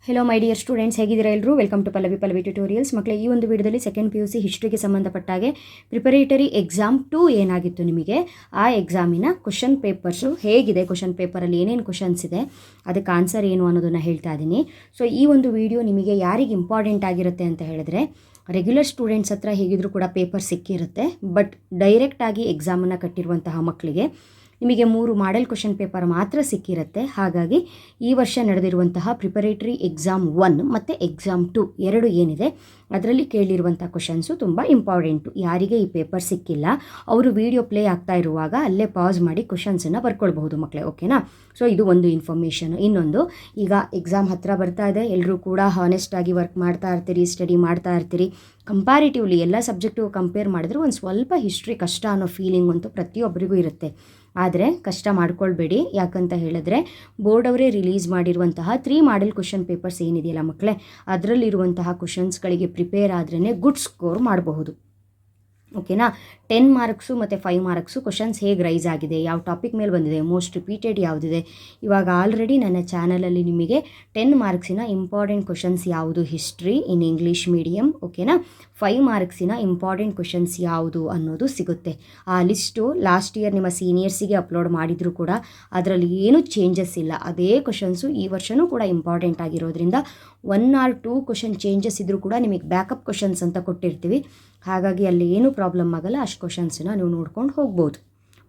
Hello my dear students, ಹೇಗಿದ್ದೀರಾ ಎಲ್ಲರೂ? Welcome to Pallavi tutorials. ಮಕ್ಕಳೇ, ಈ ಒಂದು ವಿಡಿಯೋದಲ್ಲಿ ಸೆಕೆಂಡ್ PUC ಹಿಸ್ಟ್ರಿಗೆ ಸಂಬಂಧಪಟ್ಟಾಗೆ ಪ್ರಿಪರೇಟರಿ ಎಕ್ಸಾಮ್ 2 ಏನಾಗಿತ್ತು ನಿಮಗೆ, ಆ ಎಕ್ಸಾಮಿನ ಕ್ವಶನ್ ಪೇಪರ್ಸು ಹೇಗಿದೆ, ಕ್ವಶನ್ ಪೇಪರಲ್ಲಿ ಏನೇನು ಕ್ವಶನ್ಸ್ ಇದೆ, ಅದಕ್ಕೆ ಆನ್ಸರ್ ಏನು ಅನ್ನೋದನ್ನು ಹೇಳ್ತಾ ಇದ್ದೀನಿ. ಸೊ ಈ ಒಂದು ವಿಡಿಯೋ ನಿಮಗೆ ಯಾರಿಗೆ ಇಂಪಾರ್ಟೆಂಟ್ ಆಗಿರುತ್ತೆ ಅಂತ ಹೇಳಿದ್ರೆ, ರೆಗ್ಯುಲರ್ ಸ್ಟೂಡೆಂಟ್ಸ್ ಹತ್ರ ಹೇಗಿದ್ರೂ ಕೂಡ ಪೇಪರ್ ಸಿಕ್ಕಿರುತ್ತೆ, ಬಟ್ ಡೈರೆಕ್ಟಾಗಿ ಎಕ್ಸಾಮನ್ನು ಕಟ್ಟಿರುವಂತಹ ಮಕ್ಕಳಿಗೆ ನಿಮಗೆ 3 ಮಾಡೆಲ್ ಕ್ವಶನ್ ಪೇಪರ್ ಮಾತ್ರ ಸಿಕ್ಕಿರುತ್ತೆ. ಹಾಗಾಗಿ ಈ ವರ್ಷ ನಡೆದಿರುವಂತಹ ಪ್ರಿಪರೇಟರಿ ಎಕ್ಸಾಮ್ 1 ಮತ್ತು ಎಕ್ಸಾಮ್ 2 ಎರಡು ಏನಿದೆ ಅದರಲ್ಲಿ ಕೇಳಿರುವಂಥ ಕ್ವಶನ್ಸು ತುಂಬ ಇಂಪಾರ್ಟೆಂಟು. ಯಾರಿಗೆ ಈ ಪೇಪರ್ ಸಿಕ್ಕಿಲ್ಲ ಅವರು ವಿಡಿಯೋ ಪ್ಲೇ ಆಗ್ತಾ ಇರುವಾಗ ಅಲ್ಲೇ ಪಾಸ್ ಮಾಡಿ ಕ್ವಶನ್ಸನ್ನು ಬರ್ಕೊಳ್ಬಹುದು ಮಕ್ಕಳೇ, ಓಕೆನಾ? ಸೊ ಇದು ಒಂದು ಇನ್ಫಾರ್ಮೇಷನ್. ಇನ್ನೊಂದು, ಈಗ ಎಕ್ಸಾಮ್ ಹತ್ತಿರ ಬರ್ತಾ ಇದೆ, ಎಲ್ಲರೂ ಕೂಡ ಹಾನೆಸ್ಟಾಗಿ ವರ್ಕ್ ಮಾಡ್ತಾ ಇರ್ತೀರಿ, ಸ್ಟಡಿ ಮಾಡ್ತಾ ಇರ್ತೀರಿ. ಕಂಪ್ಯಾರಿಟಿವ್ಲಿ ಎಲ್ಲ ಸಬ್ಜೆಕ್ಟು ಕಂಪೇರ್ ಮಾಡಿದ್ರೆ ಒಂದು ಸ್ವಲ್ಪ ಹಿಸ್ಟ್ರಿ ಕಷ್ಟ ಅನ್ನೋ ಫೀಲಿಂಗ್ ಅಂತೂ ಪ್ರತಿಯೊಬ್ಬರಿಗೂ ಇರುತ್ತೆ. ಆದರೆ ಕಷ್ಟ ಮಾಡ್ಕೊಳ್ಬೇಡಿ, ಯಾಕಂತ ಹೇಳಿದ್ರೆ ಬೋರ್ಡ್ ಅವರೇ ರಿಲೀಸ್ ಮಾಡಿರುವಂತಹ 3 ಮಾಡೆಲ್ ಕ್ವಶನ್ ಪೇಪರ್ಸ್ ಏನಿದೆಯಲ್ಲ ಮಕ್ಕಳೇ, ಅದರಲ್ಲಿರುವಂತಹ ಕ್ವಶನ್ಸ್ಗಳಿಗೆ ಪ್ರಿಪೇರ್ ಆದ್ರೇ ಗುಡ್ ಸ್ಕೋರ್ ಮಾಡಬಹುದು, ಓಕೆನಾ? 10 ಮಾರ್ಕ್ಸು ಮತ್ತು 5 ಮಾರ್ಕ್ಸು ಕ್ವಶನ್ಸ್ ಹೇಗೆ ರೈಸ್ ಆಗಿದೆ, ಯಾವ ಟಾಪಿಕ್ ಮೇಲೆ ಬಂದಿದೆ, ಮೋಸ್ಟ್ ರಿಪೀಟೆಡ್ ಯಾವುದಿದೆ. ಇವಾಗ ಆಲ್ರೆಡಿ ನನ್ನ ಚಾನಲಲ್ಲಿ ನಿಮಗೆ 10 ಮಾರ್ಕ್ಸಿನ ಇಂಪಾರ್ಟೆಂಟ್ ಕ್ವಶನ್ಸ್ ಯಾವುದು ಹಿಸ್ಟ್ರಿ ಇನ್ ಇಂಗ್ಲೀಷ್ ಮೀಡಿಯಮ್, ಓಕೆನಾ? 5 ಮಾರ್ಕ್ಸಿನ ಇಂಪಾರ್ಟೆಂಟ್ ಕ್ವಶನ್ಸ್ ಯಾವುದು ಅನ್ನೋದು ಸಿಗುತ್ತೆ. ಆ ಲಿಸ್ಟು ಲಾಸ್ಟ್ ಇಯರ್ ನಿಮ್ಮ ಸೀನಿಯರ್ಸಿಗೆ ಅಪ್ಲೋಡ್ ಮಾಡಿದರೂ ಕೂಡ ಅದರಲ್ಲಿ ಏನೂ ಚೇಂಜಸ್ ಇಲ್ಲ. ಅದೇ ಕ್ವಶನ್ಸು ಈ ವರ್ಷವೂ ಕೂಡ ಇಂಪಾರ್ಟೆಂಟ್ ಆಗಿರೋದ್ರಿಂದ 1 or 2 ಕ್ವಶನ್ ಚೇಂಜಸ್ ಇದ್ದರೂ ಕೂಡ ನಿಮಗೆ ಬ್ಯಾಕಪ್ ಕ್ವಶನ್ಸ್ ಅಂತ ಕೊಟ್ಟಿರ್ತೀವಿ. ಹಾಗಾಗಿ ಅಲ್ಲಿ ಏನೂ ಪ್ರಾಬ್ಲಮ್ ಆಗಲ್ಲ, ಅಷ್ಟು ಕ್ವಶನ್ಸನ್ನ ನೀವು ನೋಡ್ಕೊಂಡು ಹೋಗ್ಬೋದು,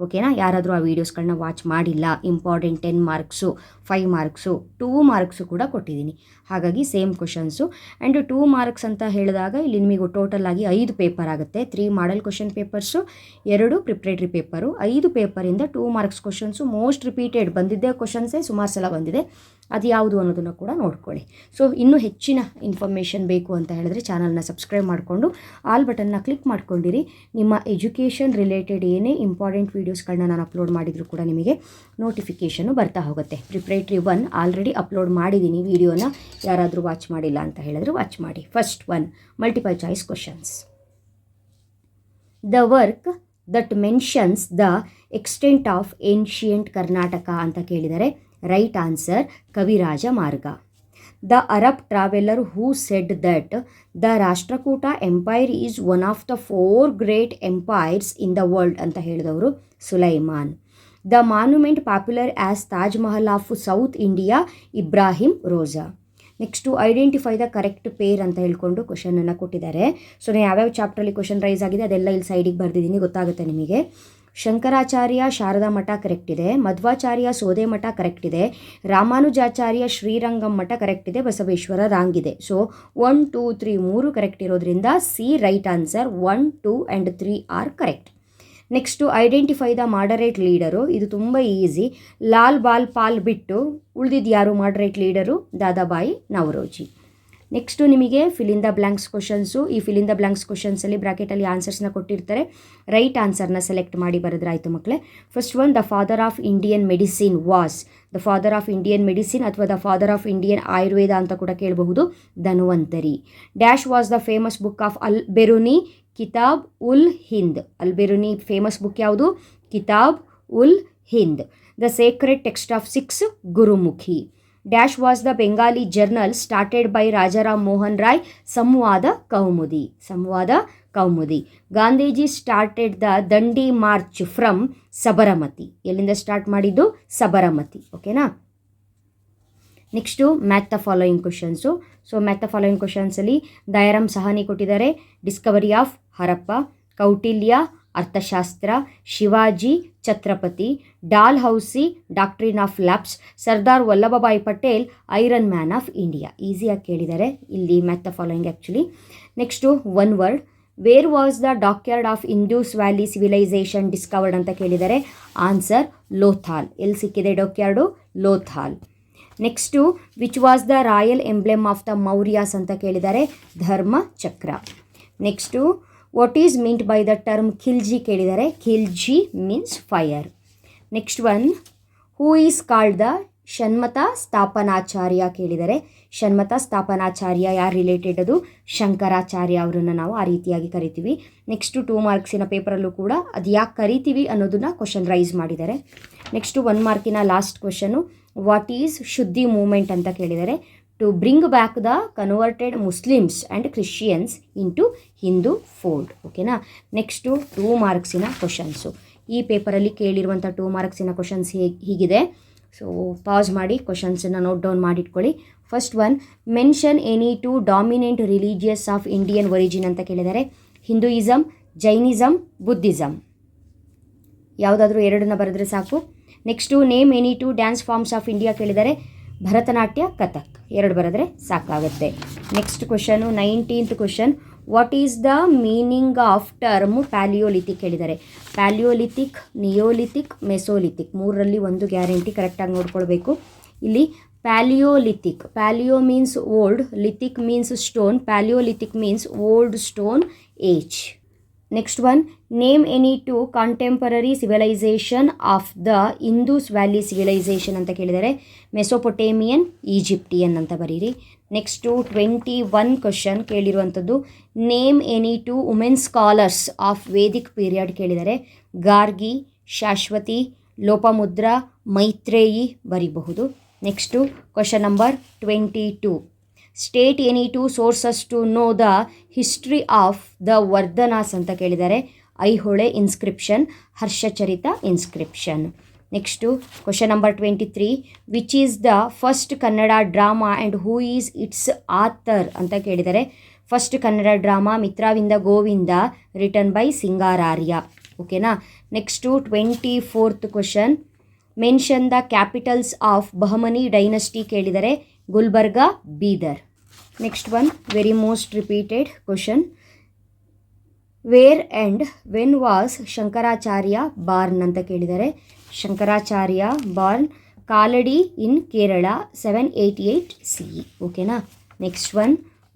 ಓಕೆನಾ? ಯಾರಾದರೂ ಆ ವೀಡಿಯೋಸ್ಗಳನ್ನ ವಾಚ್ ಮಾಡಿಲ್ಲ, ಇಂಪಾರ್ಟೆಂಟ್ 10 ಮಾರ್ಕ್ಸು 5 ಮಾರ್ಕ್ಸು 2 ಮಾರ್ಕ್ಸು ಕೂಡ ಕೊಟ್ಟಿದ್ದೀನಿ. ಹಾಗಾಗಿ ಸೇಮ್ ಕ್ವಶನ್ಸು. ಆ್ಯಂಡ್ 2 ಮಾರ್ಕ್ಸ್ ಅಂತ ಹೇಳಿದಾಗ ಇಲ್ಲಿ ನಿಮಗೆ ಟೋಟಲ್ ಆಗಿ 5 ಪೇಪರ್ ಆಗುತ್ತೆ. 3 model question papers, 2 preparatory paper. 5 ಪೇಪರಿಂದ 2 marks questions most repeated ಬಂದಿದ್ದೇ ಕ್ವಶನ್ಸೇ ಸುಮಾರು ಸಲ ಬಂದಿದೆ. ಅದು ಯಾವುದು ಅನ್ನೋದನ್ನು ಕೂಡ ನೋಡ್ಕೊಳ್ಳಿ. ಸೊ ಇನ್ನೂ ಹೆಚ್ಚಿನ ಇನ್ಫಾರ್ಮೇಷನ್ ಬೇಕು ಅಂತ ಹೇಳಿದ್ರೆ ಚಾನಲ್ನ ಸಬ್ಸ್ಕ್ರೈಬ್ ಮಾಡಿಕೊಂಡು ಆಲ್ ಬಟನ್ನ ಕ್ಲಿಕ್ ಮಾಡ್ಕೊಂಡಿರಿ. ನಿಮ್ಮ ಎಜುಕೇಷನ್ ರಿಲೇಟೆಡ್ ಏನೇ ಇಂಪಾರ್ಟೆಂಟ್ ವೀಡಿಯೋಸ್ಗಳನ್ನ ನಾನು ಅಪ್ಲೋಡ್ ಮಾಡಿದರೂ ಕೂಡ ನಿಮಗೆ ನೋಟಿಫಿಕೇಷನು ಬರ್ತಾ ಹೋಗುತ್ತೆ. ಪ್ರಿಪ್ರೇಟರಿ 1 ಆಲ್ರೆಡಿ ಅಪ್ಲೋಡ್ ಮಾಡಿದ್ದೀನಿ ವಿಡಿಯೋನ, ಯಾರಾದರೂ ವಾಚ್ ಮಾಡಿಲ್ಲ ಅಂತ ಹೇಳಿದ್ರೆ ವಾಚ್ ಮಾಡಿ. First 1 multiple choice questions. The work that mentions the extent of ancient Karnataka ಅಂತ ಕೇಳಿದರೆ right answer Kavirajamarga. The Arab traveller who said that the Rashtrakuta empire is one of the 4 great empires in the world ಅಂತ ಹೇಳಿದವರು Sulaiman. The monument popular as Taj Mahal of South India Ibrahim Rauza. Next identify the correct pair ಅಂತ ಹೇಳ್ಕೊಂಡು ಕ್ವಶನನ್ನು ಕೊಟ್ಟಿದ್ದಾರೆ. So ನಾನು ಯಾವ್ಯಾವ ಚಾಪ್ಟ್ರಲ್ಲಿ question raise ಆಗಿದೆ ಅದೆಲ್ಲ ಇಲ್ಲಿ ಸೈಡಿಗೆ ಬರೆದಿದ್ದೀನಿ, ಗೊತ್ತಾಗುತ್ತೆ ನಿಮಗೆ. ಶಂಕರಾಚಾರ್ಯ ಶಾರದಾ ಮಠ ಕರೆಕ್ಟ್ ಇದೆ, ಮಧ್ವಾಚಾರ್ಯ ಸೋದೆ ಮಠ ಕರೆಕ್ಟ್ ಇದೆ, ರಾಮಾನುಜಾಚಾರ್ಯ ಶ್ರೀರಂಗಂ ಮಠ ಕರೆಕ್ಟ್ ಇದೆ, ಬಸವೇಶ್ವರ ರಾಂಗ್ ಇದೆ. ಸೊ 1, 2, 3 3 ಕರೆಕ್ಟ್ ಇರೋದ್ರಿಂದ C right answer. 1, 2 and 3 are correct. Next identify the moderate leader. ಇದು ತುಂಬ ಈಸಿ. ಲಾಲ್ ಬಾಲ್ ಪಾಲ್ ಬಿಟ್ಟು ಉಳಿದಿದ್ದು ಯಾರು moderate leader? Dadabhai Naoroji. Next ನಿಮಗೆ fill in the blanks questions. ಈ ಫಿಲ್ ಇನ್ ದ ಬ್ಲ್ಯಾಂಕ್ಸ್ ಕ್ವಶನ್ಸಲ್ಲಿ ಬ್ರ್ಯಾಕೆಟಲ್ಲಿ ಆನ್ಸರ್ಸ್ನ ಕೊಟ್ಟಿರ್ತಾರೆ, ರೈಟ್ ಆನ್ಸರ್ನ ಸೆಲೆಕ್ಟ್ ಮಾಡಿ ಬರೆದ್ರಾಯ್ತು ಮಕ್ಕಳೇ. First 1 the father of Indian medicine was. The father of Indian medicine ಅಥವಾ the father of Indian Ayurveda ಅಂತ ಕೂಡ ಕೇಳಬಹುದು, Dhanvantari. Dash was the famous book of Al Biruni ಕಿತಾಬ್ ul Hind. ಅಲ್ ಬೆರುನಿ ಫೇಮಸ್ ಬುಕ್ ಯಾವುದು? Kitab ul Hind. The sacred text of 6 Gurmukhi. Dash was the Bengali journal started by Rajaram Mohan Roy Sambad Kaumudi. Sambad Kaumudi. Gandhiji started the Dandi march from Sabarmati. ಎಲ್ಲಿಂದ start ಮಾಡಿದ್ದು? ಸಬರಮತಿ, ಓಕೆನಾ? Next match the following questions. So match the following ಕ್ವಶನ್ಸಲ್ಲಿ ದಯಾರಾಮ್ ಸಹಾನಿ ಕೊಟ್ಟಿದ್ದಾರೆ, discovery of Harappa, Kautilya Arthashastra, Shivaji Chhatrapati, Dalhousie doctrine of lapse, Sardar Vallabhbhai Patel iron man of India. ಈಸಿಯಾಗಿ ಕೇಳಿದ್ದಾರೆ ಇಲ್ಲಿ match the following actually. Next 1 word. Where was the dockyard of Indus valley civilisation discovered ಅಂತ ಕೇಳಿದ್ದಾರೆ, answer Lothal. ಎಲ್ಲಿ ಸಿಕ್ಕಿದೆ ಡಾಕ್ಯಾರ್ಡು? Lothal. Next which was the royal emblem of the Mauryas ಅಂತ ಕೇಳಿದ್ದಾರೆ, Dharma Chakra. Next what is meant by the term Khilji ಕೇಳಿದ್ದಾರೆ, Khilji means fire. Next 1 who is called the Shanmata Sthapanacharya ಕೇಳಿದರೆ, ಷಣ್ಮತ ಸ್ಥಾಪನಾಚಾರ್ಯ ಯಾರು ರಿಲೇಟೆಡ್? ಅದು ಶಂಕರಾಚಾರ್ಯ ಅವರನ್ನು ನಾವು ಆ ರೀತಿಯಾಗಿ ಕರಿತೀವಿ. ನೆಕ್ಸ್ಟು 2 ಮಾರ್ಕ್ಸಿನ ಪೇಪರಲ್ಲೂ ಕೂಡ ಅದು ಯಾಕೆ ಕರಿತೀವಿ ಅನ್ನೋದನ್ನು ಕ್ವಶನ್ ರೈಸ್ ಮಾಡಿದ್ದಾರೆ. ನೆಕ್ಸ್ಟು 1 ಮಾರ್ಕಿನ last question, what is Shuddhi movement ಅಂತ ಕೇಳಿದರೆ, to bring back the converted Muslims and Christians into Hindu fold. ಓಕೆನಾ. ನೆಕ್ಸ್ಟು 2 ಮಾರ್ಕ್ಸಿನ ಕ್ವಶನ್ಸು. ಈ ಪೇಪರಲ್ಲಿ ಕೇಳಿರುವಂಥ 2 ಮಾರ್ಕ್ಸಿನ ಕ್ವಶನ್ಸ್ ಹೀಗಿದೆ. ಸೊ ಪಾಸ್ ಮಾಡಿ ಕ್ವಶನ್ಸನ್ನು ನೋಟ್ ಡೌನ್ ಮಾಡಿಟ್ಕೊಳ್ಳಿ. First one, mention any 2 dominant religious of Indian origin ಅಂತ ಕೇಳಿದ್ದಾರೆ. Hinduism, Jainism, Buddhism. ಯಾವುದಾದ್ರೂ 2 ಬರೆದ್ರೆ ಸಾಕು. Next, name any 2 dance forms of India ಕೇಳಿದ್ದಾರೆ. ಭರತನಾಟ್ಯ, ಕಥಕ್. 2 ಬರೆದ್ರೆ ಸಾಕಾಗುತ್ತೆ. Next question 19th question, what is the meaning of term palaeolithic ಹೇಳಿದ್ದಾರೆ. ಪ್ಯಾಲಿಯೋಲಿಥಿಕ್, ನಿಯೋಲಿಥಿಕ್, ಮೆಸೋಲಿಥಿಕ್ 3ರಲ್ಲಿ ಒಂದು ಗ್ಯಾರಂಟಿ ಕರೆಕ್ಟಾಗಿ ನೋಡ್ಕೊಳ್ಬೇಕು. ಇಲ್ಲಿ palaeolithic, palaeo means old, lithic means stone, palaeolithic means old stone age. Next one, name any 2 contemporary civilisation of the Indus valley civilisation ಅಂತ ಕೇಳಿದರೆ. Mesopotamian, Egyptian ಅಂತ ಬರೀರಿ. ನೆಕ್ಸ್ಟು 21 ಕ್ವಶನ್ ಕೇಳಿರುವಂಥದ್ದು, name any 2 women scholars of Vedic period ಕೇಳಿದರೆ. ಗಾರ್ಗಿ, ಶಾಶ್ವತಿ, ಲೋಪಮುದ್ರಾ, ಮೈತ್ರೇಯಿ ಬರೀಬಹುದು. Next question number 22, state any 2 sources to know the history of the Vardhanas ಅಂತ ಕೇಳಿದ್ದಾರೆ. Aihole inscription, Harshacharita inscription. Next question number 23, which is the first Kannada drama and who is its author ಅಂತ ಕೇಳಿದ್ದಾರೆ. First Kannada drama Mitravinda Govinda, written by Singararya. ಓಕೆನಾ. Next 24th question, mention the capitals of Bahmani dynasty ಕೇಳಿದರೆ. Gulbarga, Bidar. Next one, very most repeated question, where and when was Shankaracharya born ಅಂತ ಕೇಳಿದರೆ. Shankaracharya born Kaladi in Kerala 788 CE. ಓಕೆನಾ. Next one,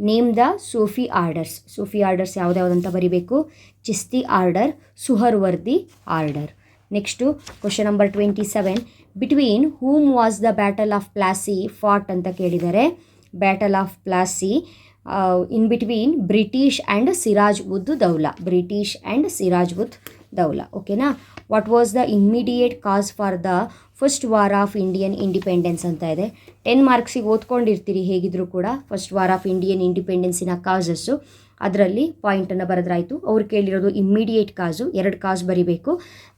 name the Sufi orders. Sufi orders ಯಾವುದ್ಯಾವುದಂತ ಬರೀಬೇಕು. Chishti order, Suhrawardi order. Next question number 27, between whom was the battle of Plassey fought ಅಂತ ಕೇಳಿದರೆ. Battle of Plassey in between British and Siraj ud Daula. British and Siraj ud Daula. ಓಕೆನಾ. What was the immediate cause for the first war of Indian independence ಅಂತ ಇದೆ. 10 ಮಾರ್ಕ್ಸಿಗೆ ಓದ್ಕೊಂಡಿರ್ತೀರಿ ಹೇಗಿದ್ರು ಕೂಡ. First war of Indian ಇಂಡಿಪೆಂಡೆನ್ಸಿನ causes ಅದರಲ್ಲಿ ಪಾಯಿಂಟನ್ನು ಬರೆದ್ರಾಯಿತು. ಅವ್ರು ಕೇಳಿರೋದು immediate ಕಾಸು, 2 ಕಾಸು ಬರಿಬೇಕು.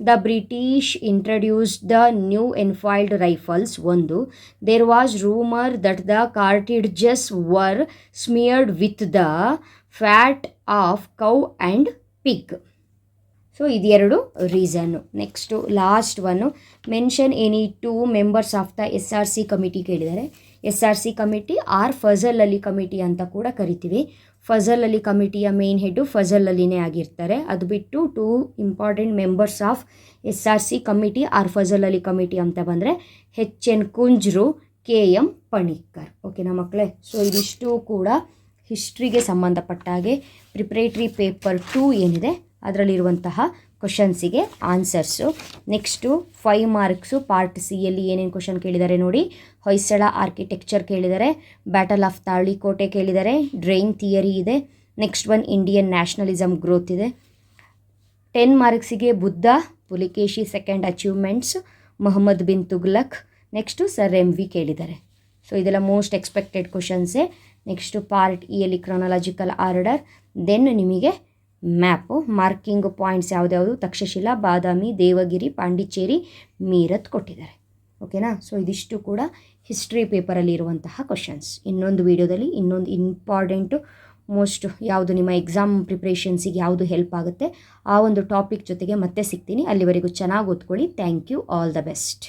The British introduced the new Enfield rifles 1. There was rumour that the cartridges were smeared with the fat of cow and pig. So ಇದು 2 reason. Next last one, mention any 2 members of the SRC committee ಕೇಳಿದ್ದಾರೆ. SRC committee or Fazal Ali committee ಅಂತ ಕೂಡ ಕರಿತೀವಿ. ಫಜಲ್ ಅಲಿ ಕಮಿಟಿಯ main head Fazal ಅಲಿನೇ ಆಗಿರ್ತಾರೆ. ಅದು ಬಿಟ್ಟು 2 important members of SRC committee or Fazal Ali committee ಅಂತ ಬಂದರೆ HN ಕುಂಜ್ರು, KM ಪಣಿಕ್ಕರ್. ಓಕೆನಾ ಮಕ್ಕಳೇ. ಸೊ ಇದಿಷ್ಟು ಕೂಡ ಹಿಸ್ಟ್ರಿಗೆ ಸಂಬಂಧಪಟ್ಟ ಹಾಗೆ ಪ್ರಿಪ್ರೇಟ್ರಿ ಪೇಪರ್ 2 ಏನಿದೆ ಅದರಲ್ಲಿರುವಂತಹ ಕ್ವಶನ್ಸಿಗೆ ಆನ್ಸರ್ಸು. ನೆಕ್ಸ್ಟು 5 ಮಾರ್ಕ್ಸು ಪಾರ್ಟ್ ಸಿಯಲ್ಲಿ ಏನೇನು ಕ್ವಶನ್ ಕೇಳಿದ್ದಾರೆ ನೋಡಿ. ಹೊಯ್ಸಳ ಆರ್ಕಿಟೆಕ್ಚರ್ ಕೇಳಿದ್ದಾರೆ. ಬ್ಯಾಟಲ್ ಆಫ್ ತಾಳಿಕೋಟೆ ಕೇಳಿದ್ದಾರೆ. ಡ್ರೈನ್ ಥಿಯರಿ ಇದೆ. Next one, Indian nationalism growth ಇದೆ. 10 ಮಾರ್ಕ್ಸಿಗೆ Buddha, Pulakeshi second achievements, Mohammad bin Tughlaq, next sir MV ಕೇಳಿದ್ದಾರೆ. ಸೊ ಇದೆಲ್ಲ ಮೋಸ್ಟ್ ಎಕ್ಸ್ಪೆಕ್ಟೆಡ್ ಕ್ವಶನ್ಸೇ. ನೆಕ್ಸ್ಟು ಪಾರ್ಟ್ ಇಯಲ್ಲಿ ಕ್ರೊನಾಲಜಿಕಲ್ ಆರ್ಡರ್, ದೆನ್ ನಿಮಗೆ ಮ್ಯಾಪು, ಮಾರ್ಕಿಂಗ್ ಪಾಯಿಂಟ್ಸ್ ಯಾವುದ್ಯಾವುದು ತಕ್ಷಶಿಲಾ, ಬಾದಾಮಿ, ದೇವಗಿರಿ, ಪಾಂಡಿಚೇರಿ, ಮೀರತ್ ಕೊಟ್ಟಿದ್ದಾರೆ. ಓಕೆನಾ. ಸೊ ಇದಿಷ್ಟು ಕೂಡ ಹಿಸ್ಟ್ರಿ ಪೇಪರಲ್ಲಿ ಇರುವಂತಹ ಕ್ವಶನ್ಸ್. ಇನ್ನೊಂದು ವೀಡಿಯೋದಲ್ಲಿ ಇನ್ನೊಂದು ಇಂಪಾರ್ಟೆಂಟು ಮೋಸ್ಟ್ ಯಾವುದು ನಿಮ್ಮ ಎಕ್ಸಾಮ್ ಪ್ರಿಪ್ರೇಷನ್ಸಿಗೆ ಯಾವುದು ಹೆಲ್ಪ್ ಆಗುತ್ತೆ ಆ ಒಂದು ಟಾಪಿಕ್ ಜೊತೆಗೆ ಮತ್ತೆ ಸಿಗ್ತೀನಿ. ಅಲ್ಲಿವರೆಗೂ ಚೆನ್ನಾಗಿ ಓದ್ಕೊಳ್ಳಿ. Thank you. All the best.